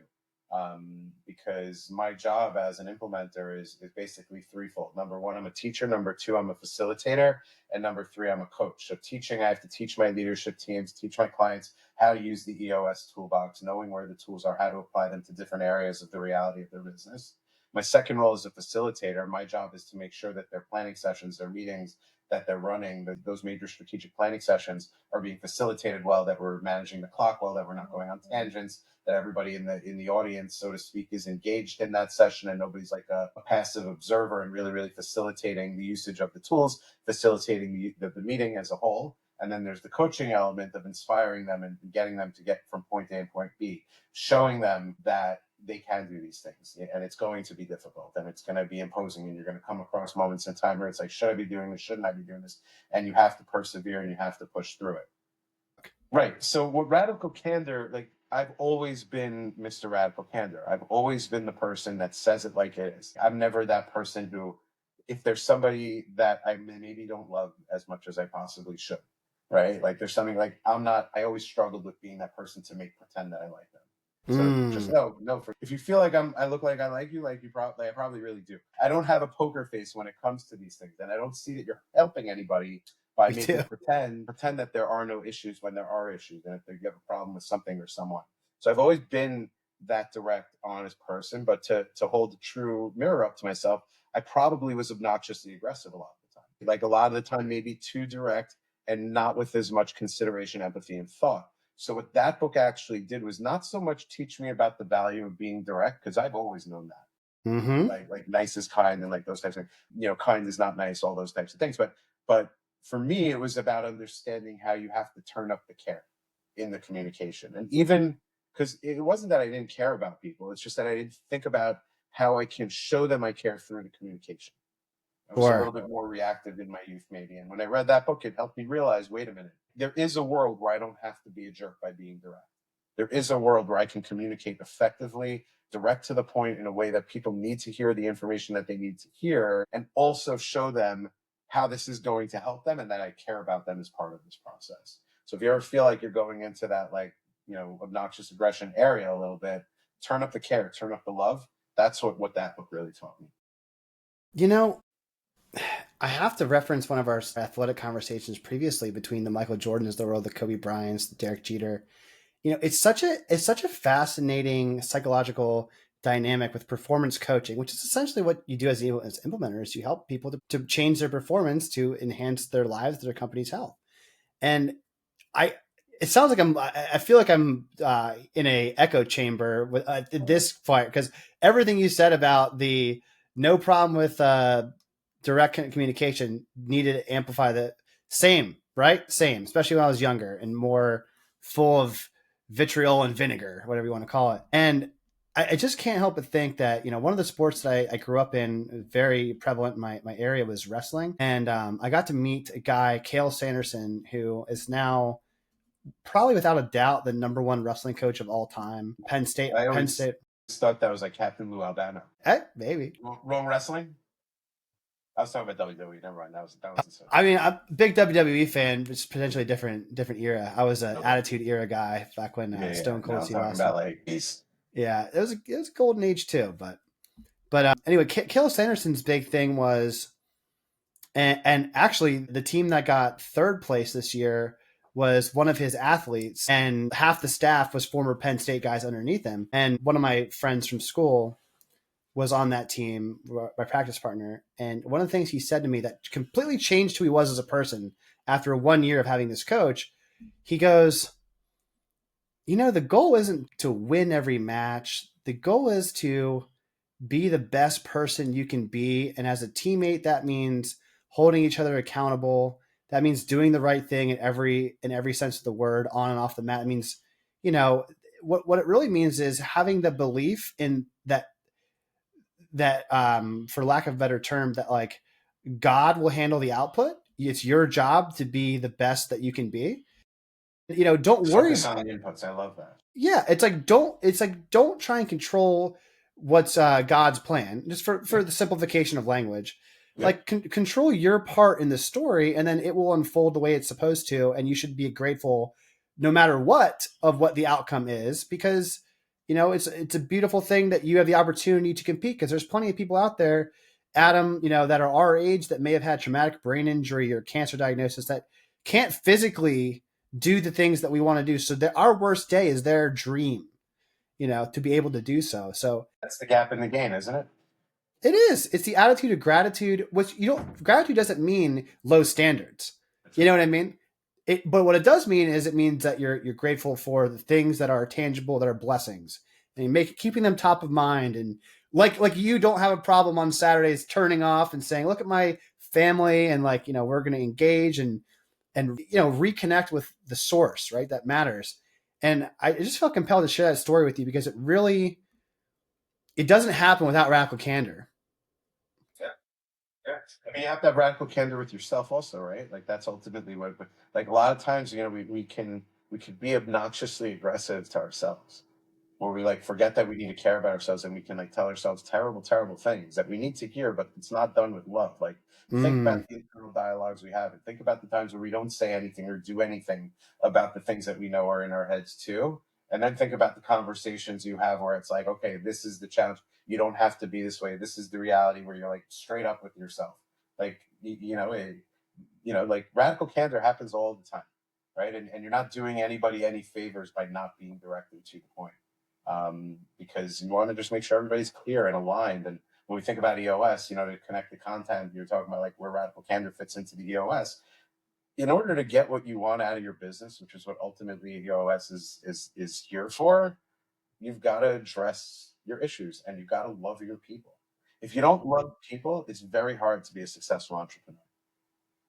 Because my job as an implementer is basically threefold. Number one, I'm a teacher. Number two, I'm a facilitator. And number three, I'm a coach. So teaching, I have to teach my leadership teams, teach my clients how to use the EOS toolbox, knowing where the tools are, how to apply them to different areas of the reality of their business. My second role as a facilitator, my job is to make sure that their planning sessions, their meetings that they're running, those major strategic planning sessions are being facilitated well, that we're managing the clock well, that we're not going on tangents, that everybody in the audience, so to speak, is engaged in that session and nobody's like a passive observer, and really facilitating the usage of the tools, facilitating the meeting as a whole. And then there's the coaching element of inspiring them and getting them to get from point A and point B, showing them that they can do these things, and it's going to be difficult, and it's going to be imposing, and you're going to come across moments in time where it's like, should I be doing this? Shouldn't I be doing this? And you have to persevere and you have to push through it. Right. So what radical candor, like I've always been Mr. Radical Candor. I've always been the person that says it like it is. I'm never that person who, if there's somebody that I maybe don't love as much as I possibly should, right? Like there's something like I always struggled with being that person to make pretend that I like them. So just no. If you feel like I look like I like you I probably really do. I don't have a poker face when it comes to these things, and I don't see that you're helping anybody by making pretend that there are no issues when there are issues, and if you have a problem with something or someone. So I've always been that direct, honest person, but to hold the true mirror up to myself, I probably was obnoxiously aggressive a lot of the time. Like a lot of the time, maybe too direct and not with as much consideration, empathy, and thought. So what that book actually did was not so much teach me about the value of being direct, because I've always known that. Mm-hmm. Like nice is kind, and like those types of things. You know, kind is not nice, all those types of things. But for me, it was about understanding how you have to turn up the care in the communication. And even because it wasn't that I didn't care about people, it's just that I didn't think about how I can show them I care through the communication. I was a little bit more reactive in my youth, maybe. And when I read that book, it helped me realize, wait a minute, there is a world where I don't have to be a jerk by being direct. There is a world where I can communicate effectively, direct to the point in a way that people need to hear the information that they need to hear, and also show them how this is going to help them and that I care about them as part of this process. So if you ever feel like you're going into that, like, obnoxious aggression area a little bit, turn up the care, turn up the love. That's what that book really taught me. I have to reference one of our athletic conversations previously between the Michael Jordans of the world, the Kobe Bryants, the Derek Jeter. It's such a fascinating psychological dynamic with performance coaching, which is essentially what you do as implementers. You help people to change their performance to enhance their lives, their company's health. And it sounds like I feel like I'm in a echo chamber with this fight, because everything you said about the no problem with direct communication needed to amplify the same, right? Same, especially when I was younger and more full of vitriol and vinegar, whatever you want to call it. And I just can't help but think that, one of the sports that I grew up in, very prevalent in my area, was wrestling. And I got to meet a guy, Cale Sanderson, who is now probably without a doubt the number one wrestling coach of all time. Penn State. I always thought that was like Captain Lou Albano. Maybe. Wrong wrestling? I was talking about WWE. Never mind. That was I mean, I'm a big WWE fan. It's potentially a different era. I was an Attitude Era guy back when Stone Cold Steve Austin. About like peace. Yeah, it was a golden age too. But anyway, Cale Sanderson's big thing was, and actually the team that got third place this year was one of his athletes, and half the staff was former Penn State guys underneath him. And one of my friends from school was on that team, my practice partner. And one of the things he said to me that completely changed who he was as a person after 1 year of having this coach, he goes, the goal isn't to win every match. The goal is to be the best person you can be. And as a teammate, that means holding each other accountable. That means doing the right thing in every sense of the word, on and off the mat. It means, what it really means is having the belief in that, for lack of a better term, that like God will handle the output. It's your job to be the best that you can be. Don't worry on the inputs. I love that. Yeah. It's like, don't try and control what's God's plan, just for the simplification of language. Yeah. Like control your part in the story, and then it will unfold the way it's supposed to. And you should be grateful no matter what of what the outcome is, because it's a beautiful thing that you have the opportunity to compete, because there's plenty of people out there, Adam, that are our age, that may have had traumatic brain injury or cancer diagnosis, that can't physically do the things that we want to do. So that our worst day is their dream, to be able to do so. So that's the gap in the game, isn't it? It is. It's the attitude of gratitude, which, gratitude doesn't mean low standards. You know what I mean? But what it does mean is it means that you're grateful for the things that are tangible, that are blessings, and keeping them top of mind. And like you don't have a problem on Saturdays turning off and saying, look at my family, and we're going to engage and reconnect with the source, right? That matters. And I just felt compelled to share that story with you, because it really it doesn't happen without radical candor. Yeah. Yeah. I mean, you have to have radical candor with yourself also, right? Like that's ultimately what, like a lot of times, we can be obnoxiously aggressive to ourselves, where we like forget that we need to care about ourselves, and we can like tell ourselves terrible, terrible things that we need to hear, but it's not done with love. Like think Mm. about the internal dialogues we have, and think about the times where we don't say anything or do anything about the things that we know are in our heads too. And then think about the conversations you have where it's like, okay, this is the challenge. You don't have to be this way. This is the reality, where you're like straight up with yourself. Like, like radical candor happens all the time, right? And you're not doing anybody any favors by not being directly to the point, because you want to just make sure everybody's clear and aligned. And when we think about EOS, to connect the content, you're talking about like where radical candor fits into the EOS. In order to get what you want out of your business, which is what ultimately EOS is here for, you've got to address your issues and you've got to love your people. If you don't love people, it's very hard to be a successful entrepreneur,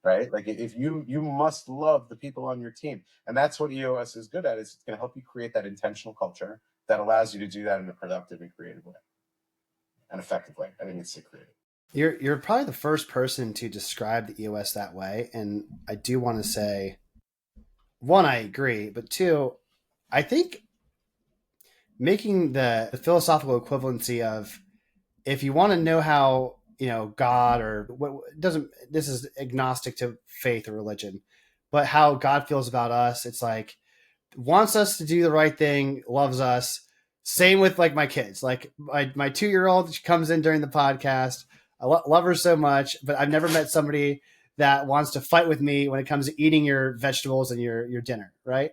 right? Like if you must love the people on your team, and that's what EOS is good at. Is it's going to help you create that intentional culture that allows you to do that in a productive and creative way, an effective way. I think it's creative. You're probably the first person to describe the EOS that way, and I do want to say, one, I agree, but two, I think making the philosophical equivalency of, if you want to know how, God, or what doesn't, this is agnostic to faith or religion, but how God feels about us, it's like wants us to do the right thing, loves us. Same with like my kids. Like my 2-year-old, she comes in during the podcast. I love her so much, but I've never met somebody that wants to fight with me when it comes to eating your vegetables and your dinner, right?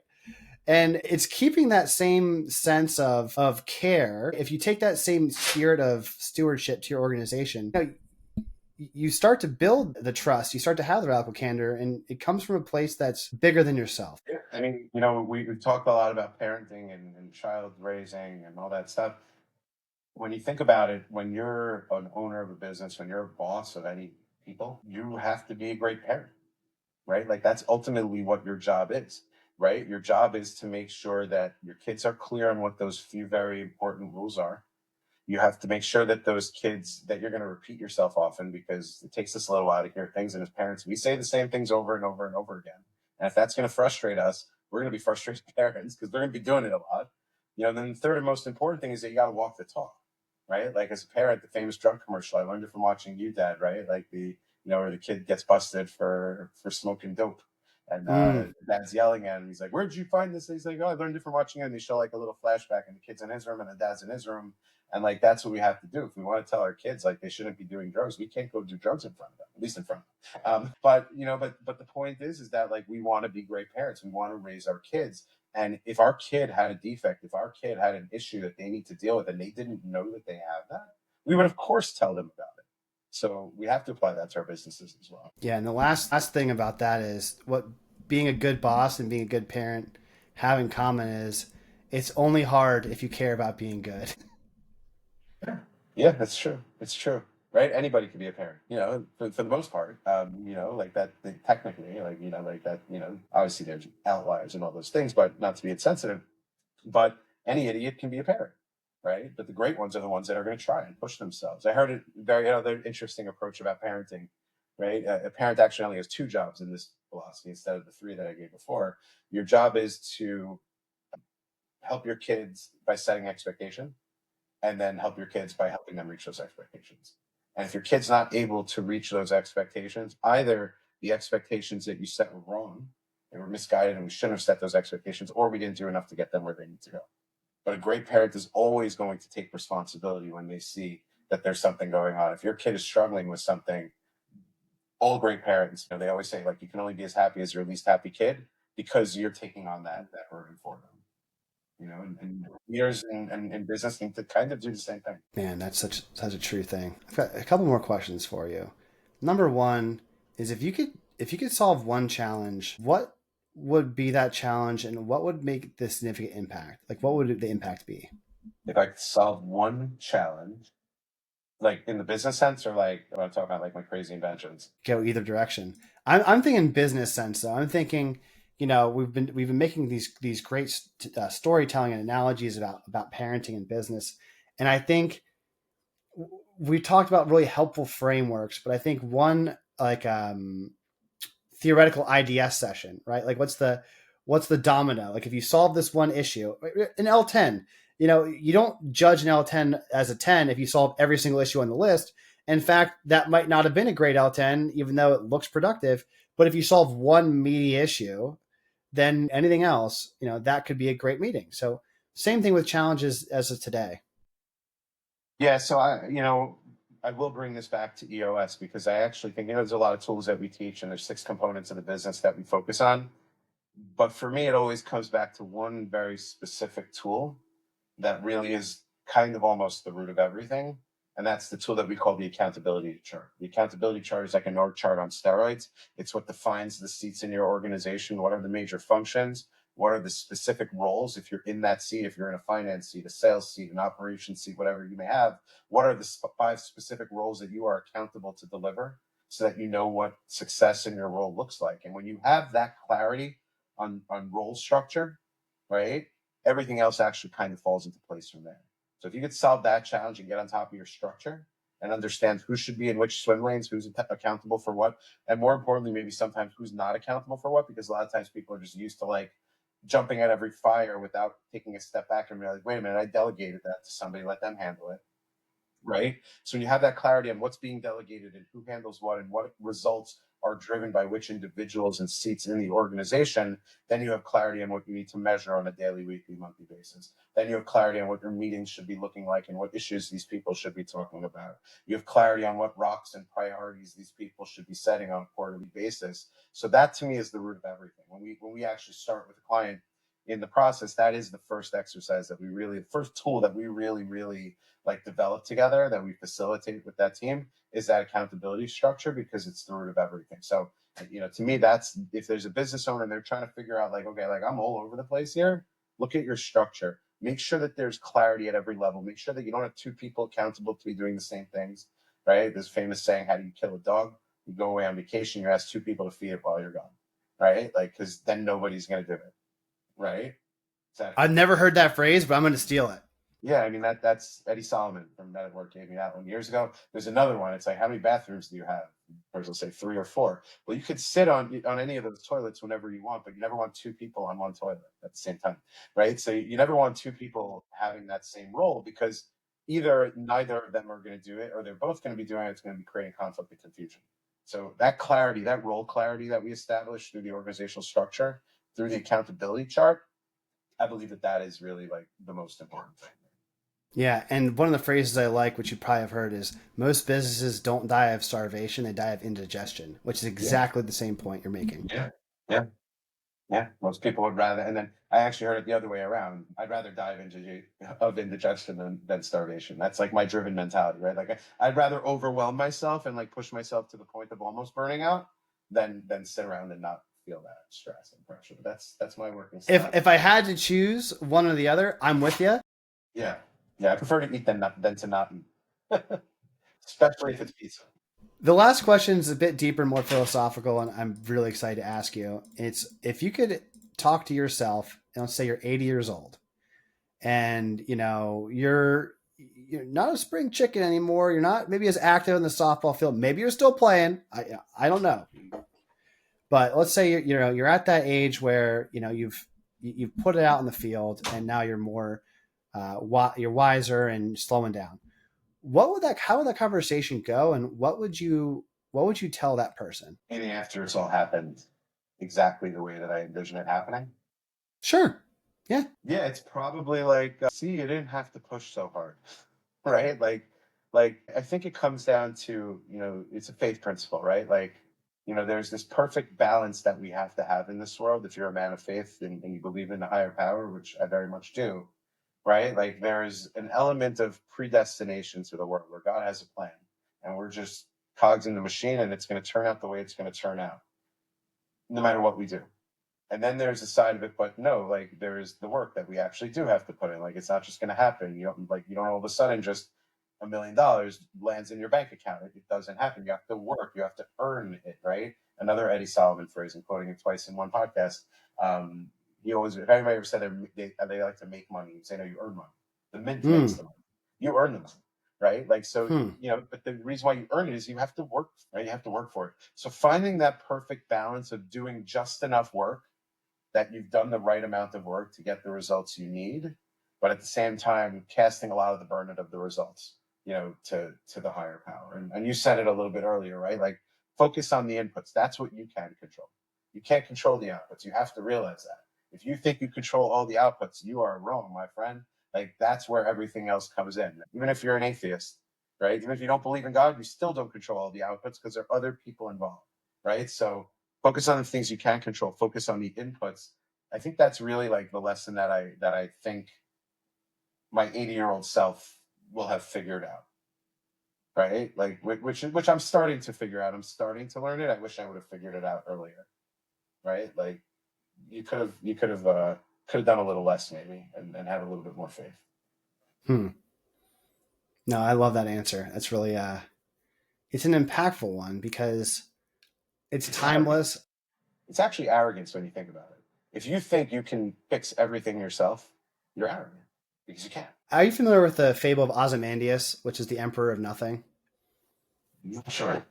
And it's keeping that same sense of care. If you take that same spirit of stewardship to your organization, you start to build the trust. You start to have the radical candor, and it comes from a place that's bigger than yourself. Yeah. I mean, we've talked a lot about parenting and child raising and all that stuff. When you think about it, when you're an owner of a business, when you're a boss of any people, you have to be a great parent, right? Like that's ultimately what your job is, right? Your job is to make sure that your kids are clear on what those few very important rules are. You have to make sure that those kids, that you're going to repeat yourself often, because it takes us a little while to hear things. And as parents, we say the same things over and over and over again. And if that's going to frustrate us, we're going to be frustrated parents, because they're going to be doing it a lot. Then the third and most important thing is that you got to walk the talk, right? Like as a parent, the famous drug commercial, I learned it from watching you, Dad, right? Like where the kid gets busted for smoking dope. And dad's yelling at him. He's like, "Where'd you find this?" And he's like, "Oh, I learned it from watching it." And they show like a little flashback, and the kid's in his room and the dad's in his room. And like that's what we have to do. If we want to tell our kids like they shouldn't be doing drugs, we can't go do drugs in front of them, at least in front of them. But the point is that like we want to be great parents. We want to raise our kids. And if our kid had a defect, if our kid had an issue that they need to deal with and they didn't know that they have that, we would of course tell them about it. So we have to apply that to our businesses as well. Yeah, and the last thing about that is what being a good boss and being a good parent have in common is it's only hard if you care about being good. Yeah, that's true. It's true, right? Anybody can be a parent, for the most part. Like that technically, like that, obviously there's outliers and all those things, but not to be insensitive. But any idiot can be a parent, right? But the great ones are the ones that are going to try and push themselves. I heard a very other interesting approach about parenting, right? A parent actually only has 2 jobs in this philosophy instead of the 3 that I gave before. Your job is to help your kids by setting expectation, and then help your kids by helping them reach those expectations. And if your kid's not able to reach those expectations, either the expectations that you set were wrong, they were misguided, and we shouldn't have set those expectations, or we didn't do enough to get them where they need to go. But a great parent is always going to take responsibility when they see that there's something going on. If your kid is struggling with something, all great parents, they always say, like, you can only be as happy as your least happy kid, because you're taking on that burden for them. And leaders and business need to kind of do the same thing. Man, that's such a true thing. I've got a couple more questions for you. Number one is, if you could solve one challenge, what would be that challenge, and what would make the significant impact? Like, what would the impact be? If I could solve one challenge, like in the business sense, or like when I'm talking about like my crazy inventions. Go either direction. I'm thinking business sense though. I'm thinking, we've been making these great storytelling and analogies about parenting and business, and I think we talked about really helpful frameworks, but I think one like theoretical IDS session, right? Like what's the domino? Like if you solve this one issue, an L10, you don't judge an L10 as a 10 if you solve every single issue on the list. In fact, that might not have been a great L10, even though it looks productive. But if you solve one meaty issue, then anything else, that could be a great meeting. So same thing with challenges as of today. Yeah, so I will bring this back to EOS because I actually think, there's a lot of tools that we teach and there's 6 components of the business that we focus on. But for me, it always comes back to one very specific tool that really is kind of almost the root of everything. And that's the tool that we call the accountability chart. The accountability chart is like an org chart on steroids. It's what defines the seats in your organization. What are the major functions? What are the specific roles? If you're in that seat, if you're in a finance seat, a sales seat, an operations seat, whatever you may have, what are the 5 specific roles that you are accountable to deliver so that you know what success in your role looks like? And when you have that clarity on role structure, right, everything else actually kind of falls into place from there. So if you could solve that challenge and get on top of your structure and understand who should be in which swim lanes, who's accountable for what, and more importantly, maybe sometimes who's not accountable for what, because a lot of times people are just used to like jumping at every fire without taking a step back and be like, wait a minute, I delegated that to somebody, let them handle it. Right. So when you have that clarity on what's being delegated and who handles what and what results are driven by which individuals and seats in the organization, then you have clarity on what you need to measure on a daily, weekly, monthly basis. Then you have clarity on what your meetings should be looking like and what issues these people should be talking about. You have clarity on what rocks and priorities these people should be setting on a quarterly basis. So that to me is the root of everything. When we actually start with a client in the process, that is the first exercise that the first tool that we really like develop together, that we facilitate with that team, is that accountability structure, because it's the root of everything. So, to me, that's, if there's a business owner and they're trying to figure out like, okay, like I'm all over the place here, look at your structure. Make sure that there's clarity at every level. Make sure that you don't have 2 people accountable to be doing the same things, right? There's a famous saying, how do you kill a dog? You go away on vacation, you ask 2 people to feed it while you're gone, right? Like, because then nobody's going to do it, right? I've Exactly. never heard that phrase, but I'm going to steal it. Yeah, I mean that's Eddie Solomon from Men at Work gave me that one years ago. There's another one. It's like, how many bathrooms do you have? The person will say 3 or 4. Well, you could sit on any of those toilets whenever you want, but you never want 2 people on one toilet at the same time, right? So you never want 2 people having that same role, because either neither of them are going to do it, or they're both going to be doing it. It's going to be creating conflict and confusion. So that clarity, that role clarity that we establish through the organizational structure, through the accountability chart, I believe that is really like the most important thing. Yeah, and one of the phrases I like, which you probably have heard, is most businesses don't die of starvation; they die of indigestion, which is Yeah. exactly the same point you're making. Yeah. Yeah. Yeah. Most people would rather, and then I actually heard it the other way around. I'd rather die of indigestion than starvation. That's like my driven mentality, right? Like I'd rather overwhelm myself and like push myself to the point of almost burning out than sit around and not feel that stress and pressure. But that's my working If style. if I had to choose one or the other, I'm with you. Yeah. Yeah. I prefer to eat than to not eat, especially if it's pizza. The last question is a bit deeper, more philosophical, and I'm really excited to ask you. It's if you could talk to yourself, and let's say you're 80 years old, and you're not a spring chicken anymore. You're not maybe as active in the softball field. Maybe you're still playing. I don't know. But let's say you're at that age where you've put it out in the field, and now you're more you're wiser and slowing down. How would that conversation go, and what would you tell that person? Maybe after it's all happened exactly the way that I envision it happening. Sure. Yeah. Yeah, it's probably like, see, you didn't have to push so hard, right? Like I think it comes down to, it's a faith principle, right? Like, there's this perfect balance that we have to have in this world. If you're a man of faith and you believe in a higher power, which I very much do, right? Like there's an element of predestination to the world where God has a plan and we're just cogs in the machine, and it's going to turn out the way it's going to turn out, no matter what we do. And then there's a side of it, but no, like there's the work that we actually do have to put in. Like it's not just going to happen. You don't all of a sudden just $1 million lands in your bank account. It doesn't happen. You have to work. You have to earn it, right? Another Eddie Solomon phrase, I'm quoting it twice in one podcast. He always, if anybody ever said they like to make money, he'd say, no, you earn money. The mint makes the money. You earn the money. right? Like, so, Hmm. but the reason why you earn it is you have to work, right? You have to work for it. So finding that perfect balance of doing just enough work that you've done the right amount of work to get the results you need, but at the same time casting a lot of the burden of the results, to the higher power. And you said it a little bit earlier, right? Like, focus on the inputs. That's what you can control. You can't control the outputs. You have to realize that. If you think you control all the outputs, you are wrong, my friend. Like, that's where everything else comes in. Even if you're an atheist, right? Even if you don't believe in God, you still don't control all the outputs because there are other people involved, right? So focus on the things you can control, focus on the inputs. I think that's really like the lesson that I think my 80-year-old self will have figured out, right? Like, which I'm starting to figure out. I'm starting to learn it. I wish I would have figured it out earlier, right? Like, you could have done a little less maybe, and had a little bit more faith. Hmm. No, I love that answer. That's really it's an impactful one because it's It's arrogance. timeless. It's actually arrogance when you think about it. If you think you can fix everything yourself, you're arrogant because you can't. Are you familiar with the fable of Ozymandias, which is the emperor of nothing? Sure.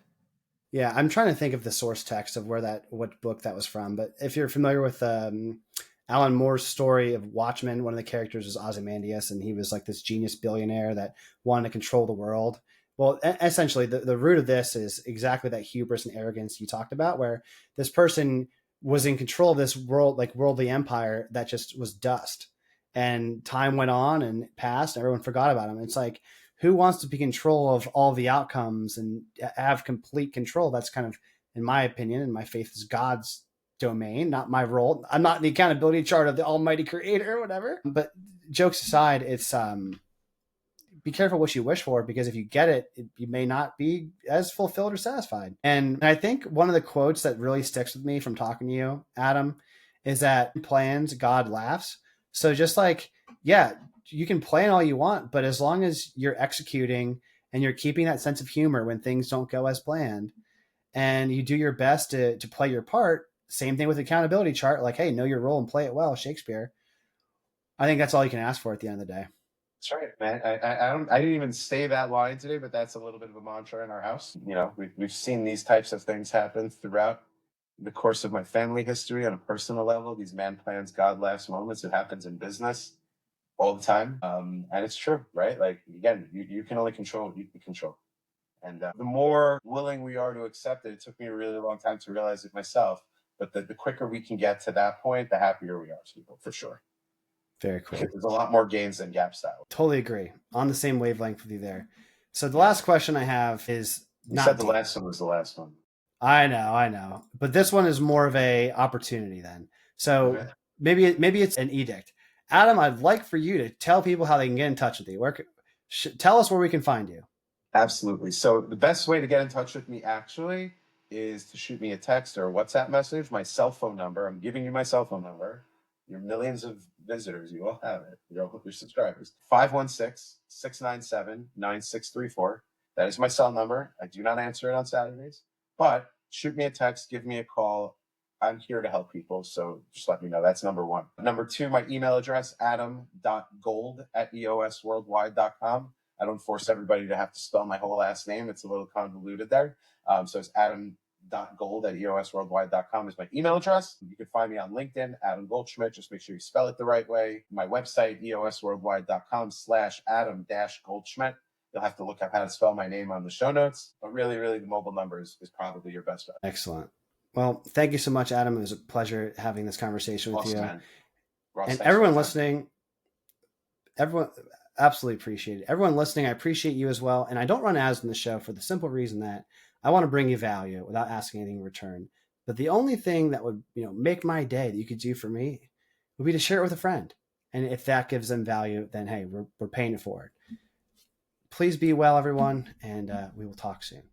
Yeah, I'm trying to think of the source text of what book that was from. But if you're familiar with Alan Moore's story of Watchmen, one of the characters is Ozymandias, and he was like this genius billionaire that wanted to control the world. Well, essentially, the root of this is exactly that hubris and arrogance you talked about, where this person was in control of this world, like worldly empire that just was dust. And time went on and passed, and everyone forgot about him. It's like, who wants to be in control of all the outcomes and have complete control? That's kind of, in my opinion, and my faith is God's domain, not my role. I'm not in the accountability chart of the almighty creator or whatever. But jokes aside, it's be careful what you wish for, because if you get it, you may not be as fulfilled or satisfied. And I think one of the quotes that really sticks with me from talking to you, Adam, is that plans, God laughs. So just like, yeah, you can plan all you want, but as long as you're executing and you're keeping that sense of humor when things don't go as planned, and you do your best to play your part, same thing with accountability chart, like, hey, know your role and play it well, Shakespeare. I think that's all you can ask for at the end of the day. That's right, man. I didn't even say that line today, but that's a little bit of a mantra in our house. We've seen these types of things happen throughout the course of my family history on a personal level. These man plans, God laughs moments. It happens in business all the time, and it's true, right? Like, again, you can only control what you can control, and the more willing we are to accept it. It took me a really long time to realize it myself, but the quicker we can get to that point, the happier we are as people, for sure. Very cool. There's a lot more gains than gap style. Totally agree. On the same wavelength with you there. So the last Yes. question I have is You said not the deep. last one was the last one. I know. But this one is more of a opportunity then. So Okay. maybe it's an edict. Adam, I'd like for you to tell people how they can get in touch with you. Tell us where we can find you. Absolutely. So the best way to get in touch with me actually is to shoot me a text or a WhatsApp message. My cell phone number. I'm giving you my cell phone number. Your millions of visitors, you all have it. Your subscribers. 516-697-9634. That is my cell number. I do not answer it on Saturdays, but shoot me a text, give me a call. I'm here to help people, so just let me know. That's number one. Number two, my email address, adam.gold@eosworldwide.com. I don't force everybody to have to spell my whole last name. It's a little convoluted there. So it's adam.gold@eosworldwide.com is my email address. You can find me on LinkedIn, Adam Goldschmidt. Just make sure you spell it the right way. My website, eosworldwide.com/Adam-Goldschmidt. You'll have to look up how to spell my name on the show notes. But really, really, the mobile number is probably your best bet. Excellent. Well, thank you so much, Adam. It was a pleasure having this conversation with Awesome, you. man. Ross, And thanks for everyone the time. listening, everyone absolutely appreciate it. Everyone listening, I appreciate you as well. And I don't run ads in the show for the simple reason that I want to bring you value without asking anything in return. But the only thing that would, make my day that you could do for me would be to share it with a friend. And if that gives them value, then hey, we're paying it forward. Please be well, everyone, and we will talk soon.